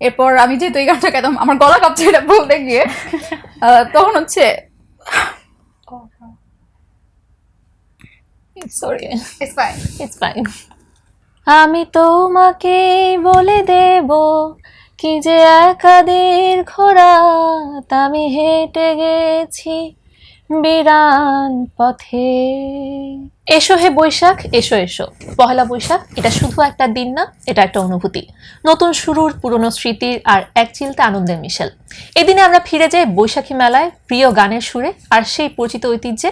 এরপর আমি যেহেতু এই গানটা গাইতাম আমার গলা কাঁপছে এটা বলতে গিয়ে তখন হচ্ছে sorry it's fine it's fine. আমি তোমাকে বলে দেব কি যে একাদের ঘোরাত আমি হেঁটে গেছি বিরান পথে। এসো হে বৈশাখ এসো এসো। পহেলা বৈশাখ এটা শুধু একটা দিন না, এটা একটা অনুভূতি, নতুন শুরুর, পুরনো স্মৃতির আর এক চিলতে আনন্দের মিশেল। এদিনে আমরা ফিরে যাই বৈশাখী মেলায় প্রিয় গানের সুরে আর সেই পরিচিত ঐতিহ্যে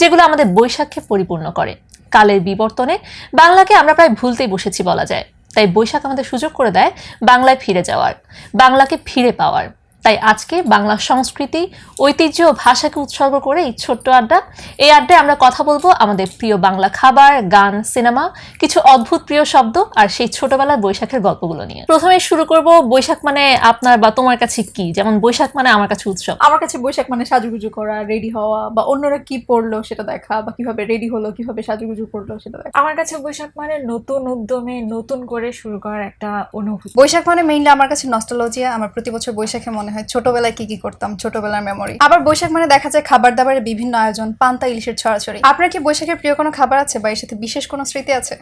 যেগুলো আমাদের বৈশাখকে পরিপূর্ণ করে। কালের বিবর্তনে বাংলাকে আমরা প্রায় ভুলতেই বসেছি বলা যায়, তাই বৈশাখ আমাদের সুযোগ করে দেয় বাংলায় ফিরে যাওয়ার, বাংলাকে ফিরে পাওয়ার। তাই আজকে বাংলা সংস্কৃতি, ঐতিহ্য ও ভাষাকে উৎসর্গ করে এই ছোট্ট আড্ডা, এই আড্ডায় আমরা কথা বলবো আমাদের প্রিয় বাংলা খাবার, গান, সিনেমা, কিছু অদ্ভুত প্রিয় শব্দ আর সেই ছোটবেলার বৈশাখের গল্পগুলো নিয়ে। প্রথমে শুরু করব বৈশাখ মানে আপনার বা তোমার কাছে কি? যেমন বৈশাখ মানে আমার কাছে উৎসব। আমার কাছে বৈশাখ মানে সাজুগুজু করা, রেডি হওয়া, বা অন্যরা কি পরলো সেটা দেখা, বা কিভাবে রেডি হলো, কিভাবে সাজুগুজু করলো সেটা দেখা। আমার কাছে বৈশাখ মানে নতুন উদ্যমে নতুন করে শুরু করার একটা অনুভূতি। বৈশাখ মানে মেইনলি আমার কাছে নস্টালজিয়া। আমার প্রতি বছর বৈশাখে মনে হয় ছোটবেলায় কি কি করতাম, ছোটবেলার মেমোরি। আবার বৈশাখ মানে দেখা যায় খাবার দাবারের বিভিন্ন আয়োজন, পান্তা ইলিশের ছড়াছড়ি। আপনার কি বৈশাখের প্রিয় কোনো খাবার আছে বা এর সাথে বিশেষ কোনো স্মৃতি আছে?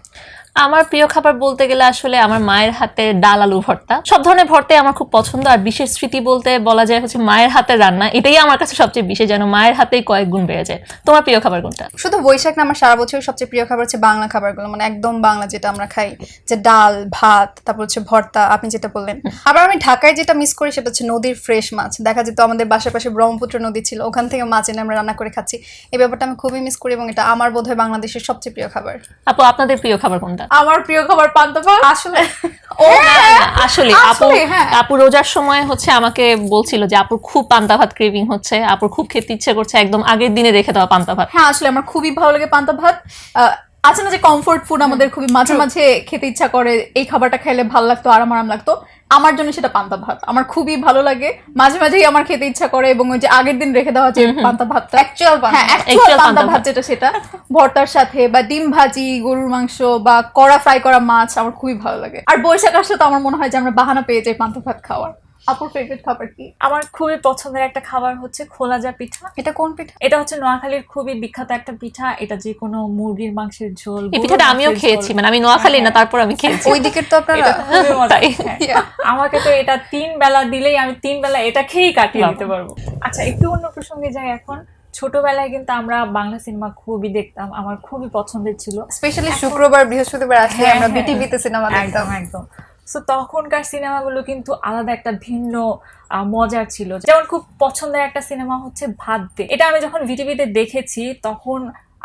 আমার প্রিয় খাবার বলতে গেলে আসলে আমার মায়ের হাতের ডাল আলু ভর্তা। সব ধরনের ভর্তাই আমার খুব পছন্দ, আর বিশেষ স্মৃতি বলতে বলা যায় হচ্ছে মায়ের হাতের রান্না। এটাই আমার কাছে সবচেয়ে বিশেষ, যেন মায়ের হাতেই কয়েক গুণ বেড়ে যায়। তোমার প্রিয় খাবার কোনটা? শুধু বৈশাখ না, আমার সারা বছরের সবচেয়ে প্রিয় খাবার হচ্ছে বাংলা খাবারগুলো, মানে একদম বাংলা যেটা আমরা খাই, যে ডাল ভাত, তারপর হচ্ছে ভর্তা, আপনি যেটা বললেন। আবার আমি ঢাকায় যেটা মিস করি সেটা হচ্ছে নদীর ফ্রেশ মাছ। দেখা যেত আমাদের বাসার পাশে ব্রহ্মপুত্র নদী ছিল, ওখান থেকে মাছ এনে আমরা রান্না করে খাচ্ছি। এই ব্যাপারটা আমি খুবই মিস করি এবং এটা আমার বোধহয় বাংলাদেশের সবচেয়ে প্রিয় খাবার। আপু আপনাদের প্রিয় খাবার কোনটা? আমার প্রিয় খাবার পান্তা ভাত। আসলে ও আসলে আপু, আসলে, হ্যাঁ। আপু রোজার সময় হচ্ছে আমাকে বলছিল যে আপুর খুব পান্তা ভাত ক্রেভিং হচ্ছে, আপুর খুব খেতে ইচ্ছে করছে, একদম আগের দিনে রেখে দেওয়া পান্তা ভাত। হ্যাঁ আসলে আমার খুবই ভালো লাগে পান্তা ভাত। আছে না যে কমফোর্ট ফুড আমাদের খুবই মাঝে মাঝে খেতে ইচ্ছা করে, এই খাবারটা খেলে ভালো লাগতো, আরাম আরাম লাগতো। আমার জন্য সেটা পান্তা ভাত আমার খুবই ভালো লাগে, মাঝে মাঝেই আমার খেতে ইচ্ছা করে। এবং ওই যে আগের দিন রেখে দেওয়া যে পান্তা ভাতটা, হ্যাঁ অ্যাকচুয়াল পান্তা ভাত যেটা, সেটা ভর্তার সাথে বা ডিম ভাজি, গরুর মাংস বা কড়া ফ্রাই করা মাছ আমার খুবই ভালো লাগে। আর বৈশাখ আসলে তো আমার মনে হয় যে আমরা বাহানা পেয়ে যাই পান্তা ভাত খাওয়ার। আপুর ফেভারিট খাবার কি? আমার খুবই পছন্দের একটা খাবার হচ্ছে খোলাজা পিঠা। এটা কোন পিঠা? এটা হচ্ছে নোয়াখালীর খুবই বিখ্যাত একটা পিঠা। এটা যে কোনো মুরগির মাংসের ঝোল, এই পিঠাটা আমিও খেয়েছি, মানে আমি নোয়াখালী না, তারপর আমি খেয়েছি। ওই দিকের তো আপনারা এটা খুবই মজা। তাই। হ্যাঁ। আমাকে তো এটা 3 বেলা দিলেই আমি 3 বেলা এটা খেয়েই কাটিয়ে দিতে পারবো। আচ্ছা, একটু অন্য প্রসঙ্গে যাই এখন। ছোটবেলায় কিন্তু আমরা বাংলা সিনেমা খুবই দেখতাম, আমার খুবই পছন্দের ছিল। স্পেশালি শুক্রবার বৃহস্পতিবার আসলে হ্যাঁ, আমরা হ্যাঁ, বিটিভিতে সিনেমা দেখতাম। একদম একদম। সো তখনকার সিনেমাগুলো কিন্তু আলাদা একটা ভিন্ন মজার ছিল। যেমন খুব পছন্দের একটা সিনেমা হচ্ছে ভাত দে। এটা আমি যখন ভিটিভিতে দেখেছি তখন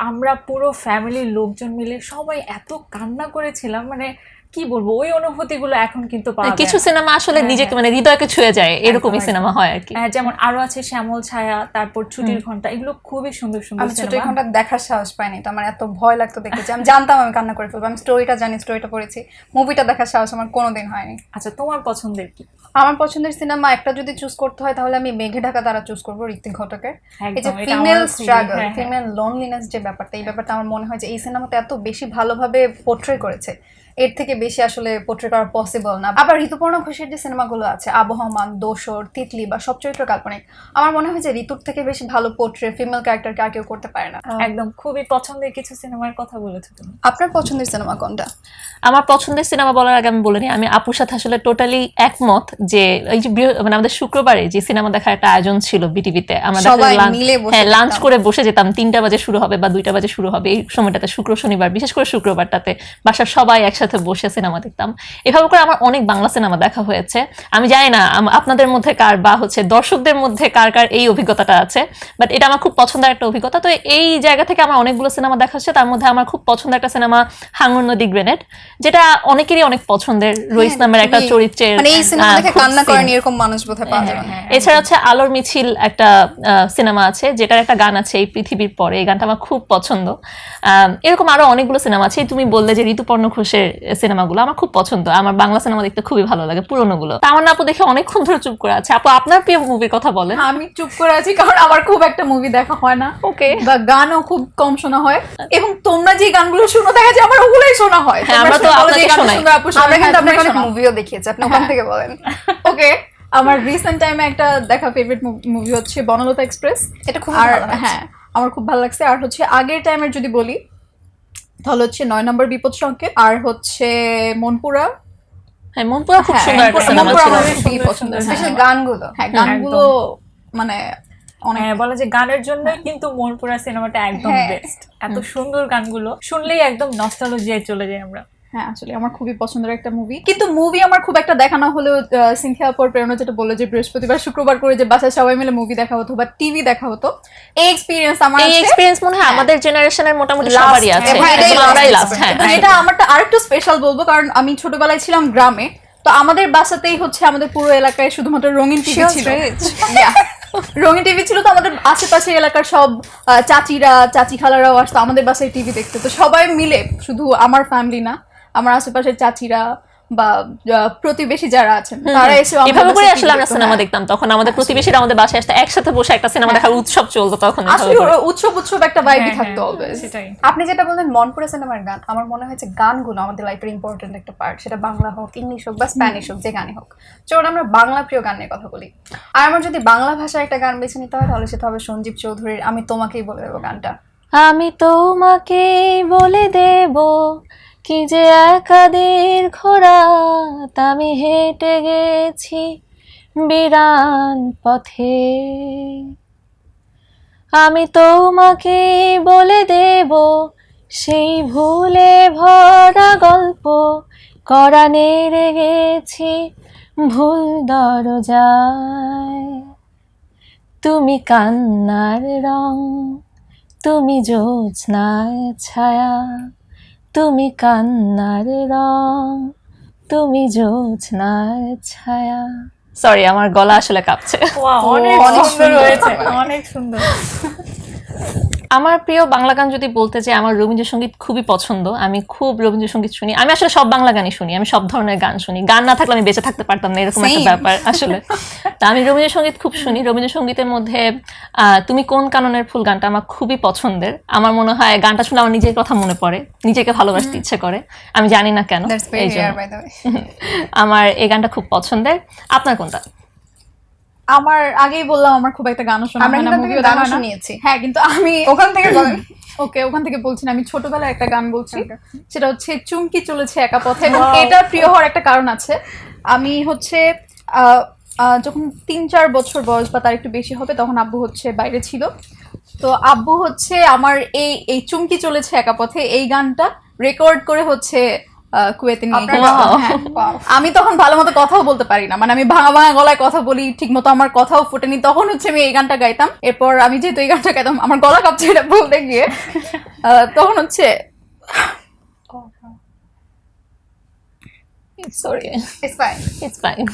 আমরা পুরো ফ্যামিলির লোকজন মিলে সবাই এত কান্না করেছিলাম, মানে কি বলবো, ওই অনুভূতিগুলো এখন কিন্তু পাওয়া যায় কিছু না। সিনেমা আসলে হ্যাঁ, নিজেকে হ্যাঁ। মানে হৃদয়কে ছুঁয়ে যায়, এরকমই একদম, সিনেমা হয় আর কি। যেমন আরো আছে শ্যামল ছায়া, তারপর ছুটির ঘন্টা, এগুলো খুবই সুন্দর সুন্দর আমি ছোট সিনেমা। ঘন্টা দেখার সাহস পাইনি, এটা আমার এত ভয় লাগতো দেখেছি। আমি জানতাম আমি কান্না করে ফেলবো, আমি স্টোরিটা জানি, স্টোরিটা পড়েছি। মুভিটা দেখার সাহস আমার কোনোদিন হয়নি। আচ্ছা, তোমার পছন্দের কি? আমার পছন্দের সিনেমা একটা যদি চুজ করতে হয় তাহলে আমি মেঘে ঢাকা তারা চুজ করবো, ঋত্বিক ঘটকের। এই যে একদম, এটা ফিমেল আমারও খুবই, স্ট্রাগল, হ্যাঁ, হ্যাঁ। ফিমেল লোনলিনেস যে ব্যাপারটা, এই ব্যাপারটা আমার মনে হয় যে এই সিনেমাতে এত বেশি ভালোভাবে পোট্রে করেছে, এর থেকে বেশি আসলে পোট্রে করা পসিবল না। আবার ঋতুপর্ণা ঘোষের যে সিনেমাগুলো আছে, আবহমান, দোসর, তিতলি বা সব চরিত্র কাল্পনিক, আমার মনে হয় যে ঋতুর থেকে বেশি ভালো পোট্রে ফিমেল ক্যারেক্টারকে আর কেউ করতে পারে না। একদম খুবই পছন্দের কিছু সিনেমার কথা বলেছো তুমি। আপনার পছন্দের সিনেমা কোনটা? আমার পছন্দের সিনেমা বলার আগে আমি বলে নিই, আমি আপুর সাথে আসলে টোটালি একমত যে এই যে মানে আমাদের শুক্রবারে যে সিনেমা দেখার একটা আয়োজন ছিল বিটিভিতে, আমরা সবাই মিলে বসে লাঞ্চ দেখতাম। করে বসে যেতাম। 3টা বাজে শুরু হবে বা 2টা বাজে শুরু হবে, এই সময়টাতে শুক্র শনিবার, বিশেষ করে শুক্রবারটাতে বাসার সবাই একসাথে বসে সিনেমা দেখতাম। এভাবে করে আমার অনেক বাংলা সিনেমা দেখা হয়েছে। আমি জানি না আপনাদের মধ্যে কার বা হচ্ছে দর্শকদের মধ্যে কার কার এই অভিজ্ঞতাটা আছে, বাট এটা আমার খুব পছন্দের একটা অভিজ্ঞতা। তো এই জায়গা থেকে আমার অনেকগুলো সিনেমা দেখা হচ্ছে, তার মধ্যে আমার খুব পছন্দের একটা সিনেমা হাঙ্গর নদী গ্রেনেড, যেটা অনেকেরই অনেক পছন্দের। রইস নামের একটা চরিত্রের, মানে এই সিনেমা দেখে খুব কান্না scene। করেন এরকম মানুষ বোধহয় পাওয়া যাবে না। এছাড়া হচ্ছে আলোর মিছিল একটা সিনেমা আছে, যেটার একটা গান আছে এই পৃথিবীর পরে, এই গানটা আমার খুব পছন্দ। এরকম আরো অনেকগুলো সিনেমা আছে। তুমি বললে যে ঋতুপর্ণ ঘোষের সিনেমাগুলো আমার খুব পছন্দ, আমার বাংলা সিনেমা দেখতে খুবই ভালো লাগে, পুরোনোগুলো। তামান্না আপু দেখে অনেকক্ষণ ধরে চুপ করে আছে। আপু আপনার প্রিয় মুভির কথা বলেন। আমি চুপ করে আছি কারণ আমার খুব একটা মুভি দেখা হয় না, ওকে, বা গানও খুব কম শোনা হয়, এবং তোমরা যে গানগুলো শুনো দেখা যায় আমার ওগুলোই শোনা হয়। হ্যাঁ, আমরা তো আপনাকে শোনাই। আমরা কিন্তু আপনাকে অনেক মুভিও দেখিয়েছি, আপনি ওখান থেকে বলেন। ওকে, আমার রিসেন্ট টাইমে একটা দেখা ফেভারিট মুভি হচ্ছে বনলতা এক্সপ্রেস। এটা খুব আর ভালো লাগছে। হ্যাঁ, আমার খুব ভালো লাগছে। আর হচ্ছে আগের টাইমের যদি বলি তাহলে হচ্ছে 9 নম্বর বিপদ সংকেত, আর হচ্ছে মনপুরা। হ্যাঁ, মনপুরা খুব হ্যাঁ, সুন্দর একটা সিনেমা মনপুরা ছিল। আমার খুবই পছন্দের, স্পেশালি গানগুলো। হ্যাঁ গানগুলো মানে অনেক হ্যাঁ, বলা যে গানের জন্যই কিন্তু মনপুরা সিনেমাটা একদম হ্যাঁ। বেস্ট। এত সুন্দর গানগুলো শুনলেই একদম নস্টালজিয়ায় চলে যাই আমরা। হ্যাঁ আসলে আমার খুবই পছন্দের একটা মুভি। কিন্তু মুভি আমার খুব একটা দেখা না হলেও সিনথিয়া আপুর প্রেরণা যেটা বললো যে বৃহস্পতিবার শুক্রবার করে যে বাসায় সবাই মিলে মুভি দেখা হতো বা টিভি দেখা হতো, এই এক্সপিরিয়েন্স আমার এই আছে। এক্সপেরিয়েন্স মনে হয় আমাদের জেনারেশনের মোটামুটি Last, সবারই আছে, হ্যাঁ, এটাই একদম আমরাই last লাস্ট। হ্যাঁ, এবং এটা আমারটা আরেকটু স্পেশাল বলবো কারণ আমি ছোটবেলায় ছিলাম গ্রামে, তো আমাদের বাসাতেই হচ্ছে আমাদের পুরো এলাকায় শুধুমাত্র রঙিন টিভি She was ছিল। rich. Yeah. রঙিন টিভি ছিল, তো আমাদের আশেপাশের এলাকার সব চাচিরা চাচি খালারাও আসতো আমাদের বাসায় টিভি দেখতে। তো সবাই মিলে, শুধু আমার ফ্যামিলি না, আমার আশেপাশের চাচিরা বা প্রতিবেশী যারা আছেন তারা এসে এভাবে করে আসলে আমরা সিনেমা দেখতাম। তখন আমাদের প্রতিবেশীরা আমাদের বাসায় আসতো, একসাথে বসে একটা সিনেমা দেখার উৎসব চলতো তখন। আসলে উৎসব একটা ভাইবই হ্যাঁ, থাকতো হ্যাঁ, অলওয়েজ। সেটাই। আপনি যেটা বললেন মনপুরা সিনেমার গান, আমার মনে হয়েছে গানগুলো আমাদের লাইফের ইম্পর্টেন্ট একটা পার্ট, সেটা বাংলা হোক, ইংলিশ হোক বা স্প্যানিশ হোক, যে গানই হোক। চলুন আমরা বাংলা প্রিয় গান নিয়ে কথা বলি। আর আমার যদি বাংলা ভাষায় একটা গান বেছে নিতে হয় তাহলে সেটা হবে সঞ্জীব চৌধুরীর আমি তোমাকেই বলে দেবো গানটা। আমি তোমাকে বলে দেব কি যে একাদের ঘোরাত আমি হেঁটে গেছি বিরান পথে। আমি তোমাকে বলে দেব সেই ভুলে ভরা গল্প করা নেড়ে গেছি ভুল দরজায়। তুমি কান্নার রং, তুমি জ্যোৎস্নার ছায়া, তুমি কান্নার রং, তুমি জ্যোৎস্নার ছায়া। সরি, আমার গলা আসলে কাঁপছে। Wow, অনেক অনেক সুন্দর সুন্দর হয়েছে, হবে। অনেক সুন্দর। আমার প্রিয় বাংলা গান যদি বলতে চাই, আমার রবীন্দ্রসঙ্গীত খুবই পছন্দ। আমি খুব রবীন্দ্রসঙ্গীত শুনি। আমি আসলে সব বাংলা গানই শুনি, আমি সব ধরনের গান শুনি। গান না থাকলে আমি বেঁচে থাকতে পারতাম না, এরকম একটা Same. ব্যাপার আসলে। তা আমি রবীন্দ্রসঙ্গীত খুব শুনি। রবীন্দ্রসঙ্গীতের মধ্যে তুমি কোন কাননের ফুল গানটা আমার খুবই পছন্দের। আমার মনে হয় গানটা শুনে আমার নিজের কথা মনে পড়ে, নিজেকে ভালোবাসতে ইচ্ছে করে, আমি জানি না কেন। That's very এই জন্য rare, by the way. আমার এই গানটা খুব পছন্দের। আপনার কোনটা? আমার আগেই বললাম আমার খুব একটা গান শোনা আমরা হয় না, কিন্তু মুভিও আপনাকে দেখা গানও হয় না। শুনিয়েছি। হ্যাঁ কিন্তু আমি ওখান থেকে বলেন। ওকে, ওখান থেকে বলছি না, আমি ছোটবেলায় একটা গান বলছি, সেটা হচ্ছে চুমকি চলেছে একা পথে। এবং Wow. এটা প্রিয় হওয়ার একটা কারণ আছে। আমি হচ্ছে যখন 3-4 বছর বয়স বা তার একটু বেশি হবে, তখন আব্বু হচ্ছে বাইরে ছিল। তো আব্বু হচ্ছে আমার এই চুমকি চলেছে একা পথে এই গানটা রেকর্ড করে হচ্ছে কুয়েতে নিয়ে আপনার গেছে। Wow. হ্যাঁ। Wow. আমি তখন ভালো মতো কথাও বলতে পারি না, মানে আমি ভাঙা ভাঙা গলায় কথা বলি, ঠিক মতো আমার কথাও ফুটেনি, তখন হচ্ছে আমি এই গানটা গাইতাম। এরপর আমি যেহেতু এই গানটা গাইতাম, আমার গলা কাঁপছে এটা বলতে গিয়ে, তখন হচ্ছে sorry, It's fine. It's fine.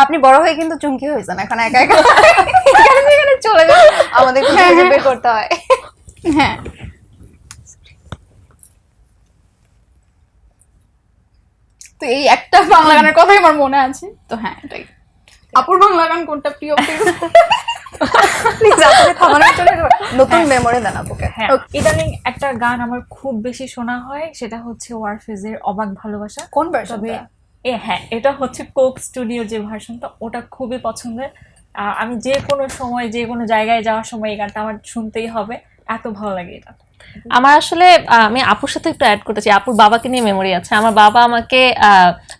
আপনি বড় হয়ে কিন্তু চুমকি হয়েছেন, এখন একা একা এখানে সেখানে চলে যান, আমাদের খুঁজে বের করতে হয়। হ্যাঁ তো এই একটা বাংলা গানের কথাই আমার মনে আছে। তো হ্যাঁ এটাই। আপুর বাংলা গান কোনটা প্রিয়? Please, আপনাকে থামানোর জন্য নতুন মেমোরি দেন আপুকে। হ্যাঁ, ইদানিং একটা গান আমার খুব বেশি শোনা হয়, সেটা হচ্ছে ওয়ারফেজের অবাক ভালোবাসা। কোন তবে ভার্সনটা? হ্যাঁ, এটা হচ্ছে কোক স্টুডিও যে ভার্সনটা, ওটা খুবই পছন্দের। আমি যে কোনো সময় যে কোনো জায়গায় যাওয়ার সময় এই গানটা আমার শুনতেই হবে, এত ভালো লাগে এটা। আমার আসলে আমি আপুর সাথে একটু অ্যাড করতে চাই। আপুর বাবাকে নিয়ে মেমোরি আছে। আমার বাবা আমাকে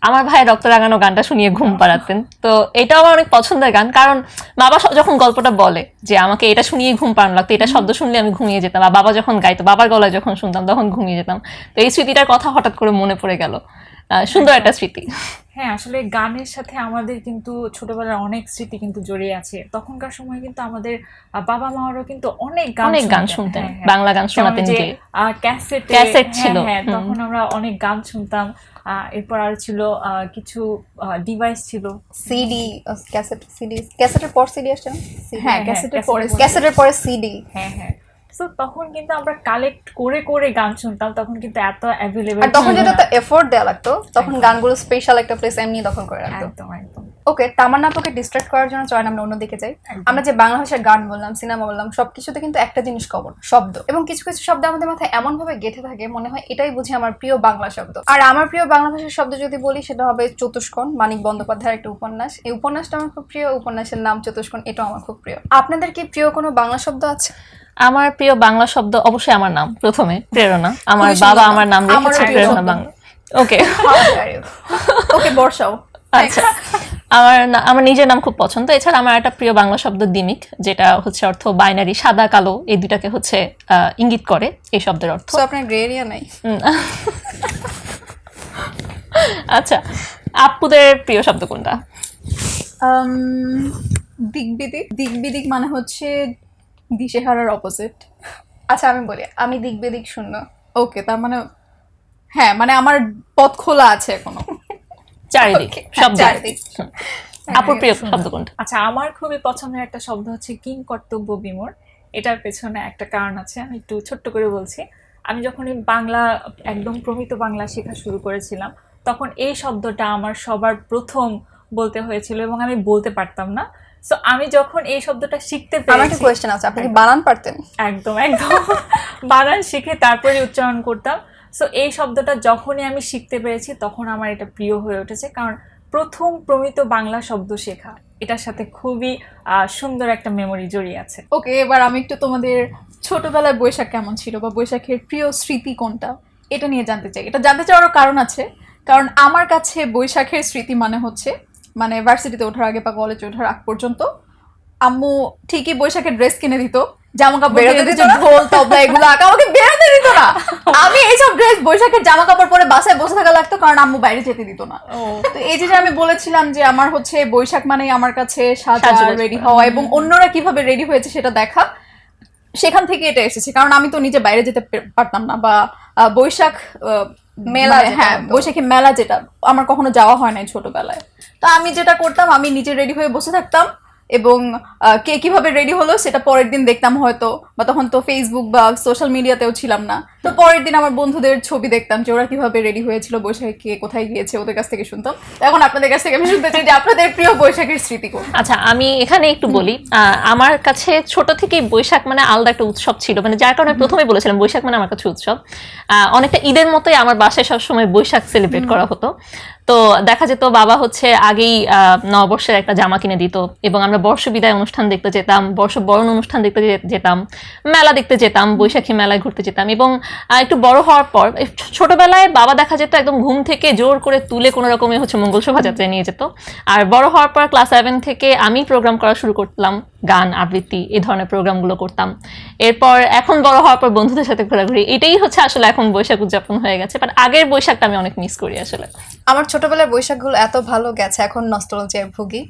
আমার ভাই রক্ত রাঙানো গানটা শুনিয়ে ঘুম পাড়াতেন। তো এটাও আমার অনেক পছন্দের গান, কারণ বাবা যখন গল্পটা বলে যে আমাকে এটা শুনিয়ে ঘুম পাড়ানো লাগতো, এটা শব্দ শুনলে আমি ঘুমিয়ে যেতাম, আর বাবা যখন গাইতো, বাবার গলায় যখন শুনতাম তখন ঘুমিয়ে যেতাম। তো এই স্মৃতিটার কথা হঠাৎ করে মনে পড়ে গেল। সুন্দর একটা স্মৃতি। হ্যাঁ, আসলে গানের সাথে আমাদের কিন্তু ছোটবেলার অনেক স্মৃতি কিন্তু জড়িয়ে আছে। তখনকার সময় কিন্তু আমাদের বাবা মারও কিন্তু অনেক গান শুনতেন, হ্যাঁ, হ্যাঁ। বাংলা গান শোনাতেন যেমন যে যে ক্যাসেট ক্যাসেট ছিল। হ্যাঁ, তখন আমরা অনেক গান শুনতাম। এরপর আর ছিল কিছু ডিভাইস ছিল, সিডি, ক্যাসেট, সিডি, ক্যাসেটের পর সিডি আসছে না? CD? হ্যাঁ ক্যাসেটের পরে ক্যাসেটের ক্যাসেটের পরে সিডি। হ্যাঁ হ্যাঁ। সো তখন কিন্তু আমরা কালেক্ট করে করে গান শুনতাম, তখন কিন্তু এত অ্যাভেলেবল, আর তখন যেটা তো এফোর্ট দেওয়া লাগতো, তখন গানগুলো স্পেশাল একটা প্লেস এমনি দখল করে রাখতো। একদম একদম। ওকে, তামান্না আপুকে ডিস্ট্রাক্ট করার জন্য চয়ন আমরা অন্যদিকে যাই। আমরা যে বাংলা ভাষার গান বললাম, সিনেমা বললাম, সবকিছুতে কিন্তু একটা জিনিস কমন, শব্দ। এবং কিছু কিছু শব্দ আমাদের মাথায় এমন ভাবে গেঁথে থাকে, মনে হয় এটাই বুঝি আমার প্রিয় বাংলা শব্দ। আর আমার প্রিয় বাংলা ভাষার শব্দ যদি বলি, সেটা হবে চতুষ্কোণ, মানিক বন্দ্যোপাধ্যায়ের একটা উপন্যাস। এই উপন্যাসটা আমার খুব প্রিয়, উপন্যাসের নাম চতুষ্কোণ, এটাও আমার খুব প্রিয়। আপনাদের কি প্রিয় কোনো বাংলা শব্দ আছে? আমার প্রিয় বাংলা শব্দ অবশ্যই আমার নাম, প্রথমে প্রেরণা। আমার খুবই বাবা সুন্দর আমার নাম নাম। রেখেছে আমারও প্রিয় প্রেরণা শব্দ। বাংলা। ওকে ওকে, বর্ষাও। আচ্ছা, আমার নিজের নাম খুব পছন্দ। এছাড়া আমার একটা প্রিয় বাংলা শব্দ দিমিক, যেটা হচ্ছে অর্থ বাইনারি, সাদা কালো, এই দুটাকে হচ্ছে ইঙ্গিত করে এই শব্দের অর্থ। তো আপনার গ্রে এরিয়া নাই? আচ্ছা, আপুদের প্রিয় শব্দ কোনটা? দিকবিদিক। দিকবিদিক মানে হচ্ছে দিশেহারার অপোজিট। আচ্ছা আমি বলি, আমি দিক বেদিক শূন্য। ওকে, তার মানে হ্যাঁ, মানে আমার পথ খোলা আছে এখনো। চারিদিক শব্দ। চারিদিক। আপুর প্রিয় শব্দ কোনটা? আচ্ছা, আমার খুবই পছন্দের একটা শব্দ হচ্ছে কিং কর্তব্য বিমূঢ়। এটার পেছনে একটা কারণ আছে, আমি একটু ছোট্ট করে বলছি। আমি যখন এই বাংলা, একদম প্রমিত বাংলা শেখা শুরু করেছিলাম, তখন এই শব্দটা আমার সবার প্রথম বলতে হয়েছিল এবং আমি বলতে পারতাম না। সো আমি যখন এই শব্দটা শিখতে আমার একটা পেরেছি, কোয়েশ্চেন আছে, আপনি কি বানান পারতেন? একদম একদম বানান শিখে তারপরে উচ্চারণ করতাম। সো এই শব্দটা যখনই আমি শিখতে পেরেছি, তখন আমার এটা প্রিয় হয়ে উঠেছে, কারণ প্রথম প্রমিত বাংলা শব্দ শেখা, এটার সাথে খুবই সুন্দর একটা মেমোরি জড়িয়ে আছে। ওকে, এবার আমি একটু তোমাদের ছোটবেলায় বৈশাখ কেমন ছিল বা বৈশাখের প্রিয় স্মৃতি কোনটা, এটা নিয়ে জানতে চাই। এটা জানতে চাওয়ারও কারণ আছে, কারণ আমার কাছে বৈশাখের স্মৃতি মানে হচ্ছে, মানে ভার্সিটিতে ওঠার আগে বা কলেজে ওঠার আগ পর্যন্ত আম্মু ঠিকই বৈশাখের ড্রেস কিনে দিত, জামা কাপড় কিনে দিত, ঢোল তবলা এগুলো আমাকে বেরোতে দিত না। আমি এইসব ড্রেস বৈশাখের জামা কাপড় পরে বাসায় বসে থাকা লাগতো, কারণ আম্মু বাইরে যেতে দিত না। তো এই যে আমি বলেছিলাম যে আমার হচ্ছে বৈশাখ মানেই আমার কাছে সাজা, সাজগোজ রেডি করা। হওয়া এবং অন্যরা কিভাবে রেডি হয়েছে সেটা দেখা, সেখান থেকে এটা এসেছে। কারণ আমি তো নিজে বাইরে যেতে পারতাম না, বা বৈশাখ মেলা মানে যেটা হ্যাঁ, হতো। বৈশাখী মেলা যেটা আমার কখনো যাওয়া হয় নাই ছোটবেলায়। তা আমি যেটা করতাম, আমি নিজে রেডি হয়ে বসে থাকতাম এবং কে কিভাবে রেডি হলো সেটা পরের দিন দেখতাম হয়তো, বা তখন তো ফেসবুক বা সোশ্যাল মিডিয়াতেও ছিলাম না। তো পরের দিন আমার বন্ধুদের ছবি দেখতাম যে ওরা কিভাবে রেডি হয়েছিল, বৈশাখে কে কোথায় গিয়েছে, ওদের কাছ থেকে শুনতাম। তো এখন আপনাদের কাছ থেকে আমি শুনতে চাই যে আপনাদের প্রিয় বৈশাখের স্মৃতি কোন? আচ্ছা, আমি এখানে একটু বলি। আমার কাছে ছোট থেকেই বৈশাখ মানে আলাদা একটা উৎসব ছিল, মানে যার কারণে প্রথমে বলেছিলাম বৈশাখ মানে আমার কাছে উৎসব। অনেকটা ঈদের মতোই আমার বাসায় সবসময় বৈশাখ সেলিব্রেট করা হতো। তো দেখা যেত বাবা হচ্ছে আগেই নববর্ষের একটা জামা কিনে দিত, এবং আমরা বর্ষ বিদায় অনুষ্ঠান দেখতে যেতাম, বর্ষ বরণ অনুষ্ঠান দেখতে যেতাম, মেলা দেখতে যেতাম, বৈশাখী মেলায় ঘুরতে যেতাম। এবং একটু বড় হওয়ার পর, ছোটবেলায় বাবা দেখা যেত একদম ঘুম থেকে জোর করে তুলে কোনো রকমে হচ্ছে মঙ্গল শোভাযাত্রায় নিয়ে যেত। আর বড় হওয়ার পর ক্লাস 7 থেকে আমি প্রোগ্রাম করা শুরু করলাম, গান আবৃত্তি এই ধরনের প্রোগ্রামগুলো করতাম। এরপর এখন বড় হওয়ার পর বন্ধুদের সাথে ঘোরাঘুরি, এটাই হচ্ছে আসলে এখন বৈশাখ উদযাপন হয়ে গেছে। বাট আগের বৈশাখটা আমি অনেক মিস করি আসলে। আমার ছোটবেলার বৈশাখগুলো এত ভালো গেছে, এখন নস্টালজিয়ায় ভুগি।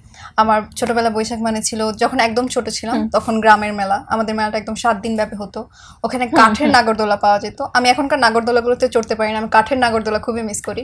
আমার ছোটবেলার বৈশাখ মানে ছিল, যখন একদম ছোট ছিলাম তখন গ্রামের মেলা, আমাদের মেলাটা একদম 7 দিন ব্যাপী হতো। ওখানে কাঠের নাগরদোলা পাওয়া যেত। আমি এখনকার নাগরদোলাগুলোতে চড়তে পারি না, আমি কাঠের নাগরদোলা খুবই মিস করি।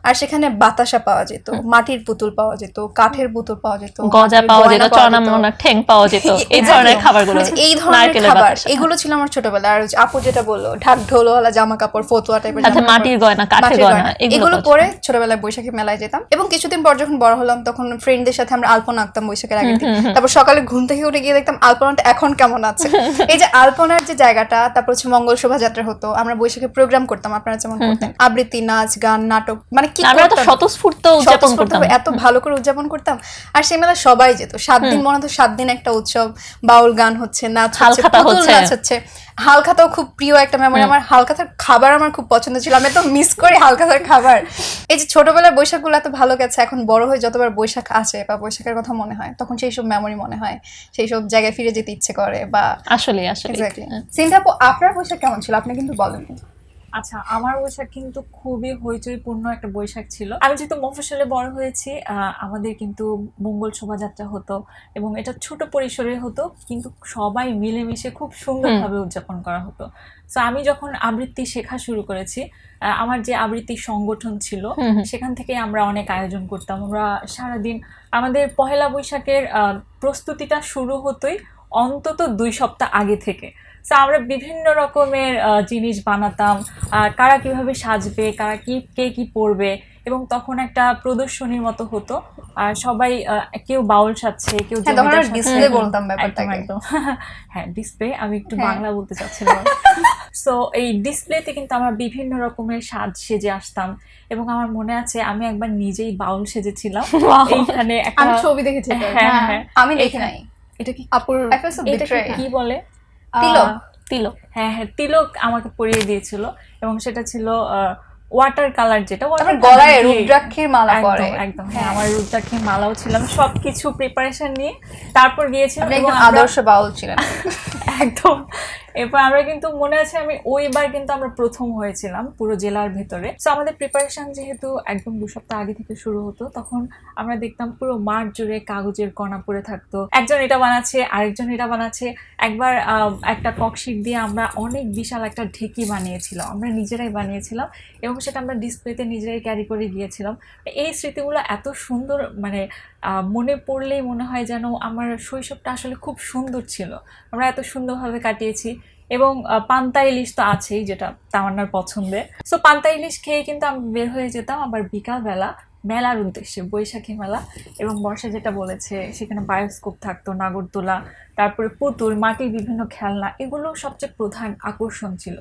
আর সেখানে বাতাসা পাওয়া যেত, মাটির পুতুল পাওয়া যেত, কাঠের পুতুল পাওয়া যেত, গজা মাটির পাওয়া গয়না যেত, চনা ঠ্যাং পাওয়া যেত, এই ধরনের খাবারগুলো, এই ধরনের খাবার এগুলো ছিল আমার ছোটবেলা। আর আপু যেটা বললো, ঢাক ঢোলওয়ালা জামা কাপড়, ফতুয়া টাইপের সাথে মাটির গয়না, কাঠের গয়না, এগুলো পরে ছোটবেলায় বৈশাখী মেলায় যেতাম। এবং কিছুদিন পর যখন বড় হলাম, তখন ফ্রেন্ডদের সাথে আমরা আলপনা আঁকতাম বৈশাখের আগের দিন। তারপর সকালে ঘুম থেকে উঠে গিয়ে দেখতাম আলপনাটা এখন কেমন আছে। এই যে আলপনার যে জায়গাটা, তারপর হচ্ছে মঙ্গল শোভাযাত্রা হতো, আমরা বৈশাখী প্রোগ্রাম করতাম, আপনারা যেমন করতেন, আবৃত্তি, নাচ, গান, নাটক, মানে কি আমরা তো স্বতঃস্ফূর্ত উদযাপন করতাম, এত ভালো করে উদযাপন করতাম। আর সেই মেলা সবাই যেত, 7 দিন মনে হতো 7 দিন একটা উৎসব। বাউল গান হচ্ছে, নাচ হচ্ছে, পুতুল নাচ হচ্ছে। হালখাতাও খুব প্রিয় একটা মেমোরি আমার। হালখাতার খাবার আমার খুব পছন্দ ছিল, আমি তো মিস করি হালখাতার খাবার। এই যে ছোটবেলার বৈশাখগুলো এত ভালো গেছে, এখন বড় হয়ে যতবার বৈশাখ আসে বা বৈশাখের কথা মনে হয়, তখন সেই সব মেমোরি মনে হয়, সেই সব জায়গায় ফিরে যেতে ইচ্ছে করে। বা আসলে সিনথা আপু, আপনার বৈশাখ কেমন ছিল? আপনি কিন্তু বলেননি। আচ্ছা, আমার বৈশাখ কিন্তু খুবই হইচইপূর্ণ একটা বৈশাখ ছিল। আমি যেহেতু মফস্বলে বড় হয়েছি, আমাদের কিন্তু মঙ্গল শোভাযাত্রা হতো এবং এটা ছোট পরিসরে হতো, কিন্তু সবাই মিলেমিশে খুব সুন্দরভাবে উদযাপন করা হতো। সো আমি যখন আবৃত্তি শেখা শুরু করেছি, আমার যে আবৃত্তি সংগঠন ছিল সেখান থেকে আমরা অনেক আয়োজন করতাম। আমরা সারাদিন, আমাদের পহেলা বৈশাখের প্রস্তুতিটা শুরু হতোই অন্তত 2 সপ্তাহ আগে থেকে। তো আমরা বিভিন্ন রকমের জিনিস বানাতাম, কারা কিভাবে সাজবে, কারা কে কি পরবে, এবং তখন একটা প্রদর্শনীর মতো হতো। আর সবাই কেউ বাউল সাজছে, কেউ হ্যাঁ, তখন জমিদার সাজছে। ডিসপ্লে বলতাম একদম ব্যাপারটাকে। একদম হ্যাঁ, ডিসপ্লে, আমি একটু হ্যাঁ। বাংলা বলতে চাচ্ছিলাম। সো এই ডিসপ্লেতে কিন্তু আমরা বিভিন্ন রকমের সাজ সেজে আসতাম, এবং আমার মনে আছে আমি একবার নিজেই বাউল সেজেছিলাম। এইখানে একটা আমি ছবি দেখেছি এটা। হ্যাঁ হ্যাঁ, আমি দেখি নাই। এটা কি আপুর এটাকে কি বলে? তিলক। তিলক। হ্যাঁ হ্যাঁ, তিলক আমাকে পরিয়ে দিয়েছিল, এবং সেটা ছিল ওয়াটার কালার, যেটা তারপর water গলায় colour দিয়ে- রুদ্রাক্ষীর মালা একদম, পরে। একদম হ্যাঁ, আমার রুদ্রাক্ষীর মালাও ছিলাম, সবকিছু প্রিপারেশন নিয়ে তারপর গিয়েছিলাম। আপনি এবং একজন আমরা- আদর্শ বাউল ছিলেন। একদম। এরপর আমরা কিন্তু মনে আছে আমি ওইবার কিন্তু আমরা প্রথম হয়েছিলাম পুরো জেলার ভেতরে। তো আমাদের প্রিপারেশন যেহেতু একদম 2 সপ্তাহ আগে থেকে শুরু হতো, তখন আমরা দেখতাম পুরো মাঠ জুড়ে কাগজের কণা পড়ে থাকতো, একজন এটা বানাচ্ছে, আরেকজন এটা বানাচ্ছে। একবার একটা ককশিট দিয়ে আমরা অনেক বিশাল একটা ঢেকি বানিয়েছিলাম, আমরা নিজেরাই বানিয়েছিলাম, এবং সেটা আমরা ডিসপ্লেতে নিজেরাই ক্যারি করে গিয়েছিলাম। এই স্মৃতিগুলো এত সুন্দর, মানে মনে পড়লেই মনে হয় যেন আমার শৈশবটা আসলে খুব সুন্দর ছিল, আমরা এত সুন্দরভাবে কাটিয়েছি। এবং পান্তা ইলিশ তো আছেই, যেটা তামান্নার পছন্দের। সো পান্তা ইলিশ খেয়ে কিন্তু আমি বের হয়ে যেতাম আবার বিকালবেলা মেলার উদ্দেশ্যে, বৈশাখী মেলা। এবং বর্ষা যেটা বলেছে, সেখানে বায়োস্কোপ থাকতো, নাগরদোলা, তারপরে পুতুল, মাটির বিভিন্ন খেলনা, এগুলো সবচেয়ে প্রধান আকর্ষণ ছিল।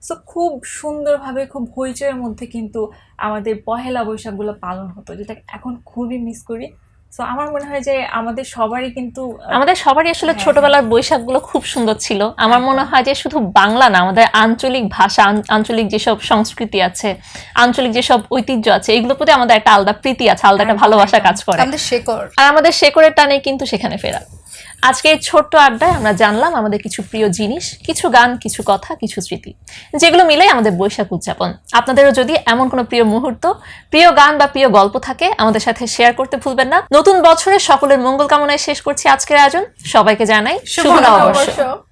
সো খুব সুন্দরভাবে, খুব হইচইয়ের মধ্যে কিন্তু আমাদের পহেলা বৈশাখগুলো পালন হতো, যেটা এখন খুবই মিস করি। সো আমার মনে হয় যে আমাদের সবারই কিন্তু আমাদের সবারই আসলে হ্যাঁ, ছোটবেলার বৈশাখগুলো খুব সুন্দর ছিল। আমার মনে হয় যে শুধু বাংলা না, আমাদের আঞ্চলিক ভাষা, আঞ্চলিক যেসব সংস্কৃতি আছে, আঞ্চলিক যেসব ঐতিহ্য আছে, এগুলোর প্রতি আমাদের একটা আলাদা প্রীতি আছে, আলাদা একটা একদম, ভালোবাসা একদম। কাজ করে। আমাদের শেকড়। আর আমাদের শেকড়ের টানে কিন্তু সেখানে ফেরা। আজকে এই ছোট্ট আড্ডায় আমরা জানলাম আমাদের কিছু প্রিয় জিনিস, কিছু গান, কিছু কথা, কিছু স্মৃতি, যেগুলো মিলে আমাদের বৈশাখ উদযাপন। আপনাদেরও যদি এমন কোনো প্রিয় মুহূর্ত, প্রিয় গান বা প্রিয় গল্প থাকে, আমাদের সাথে শেয়ার করতে ভুলবেন না। নতুন বছরে সকলের মঙ্গল কামনায় শেষ করছি আজকের আয়োজন। সবাইকে জানাই শুভ নববর্ষ। নববর্ষ।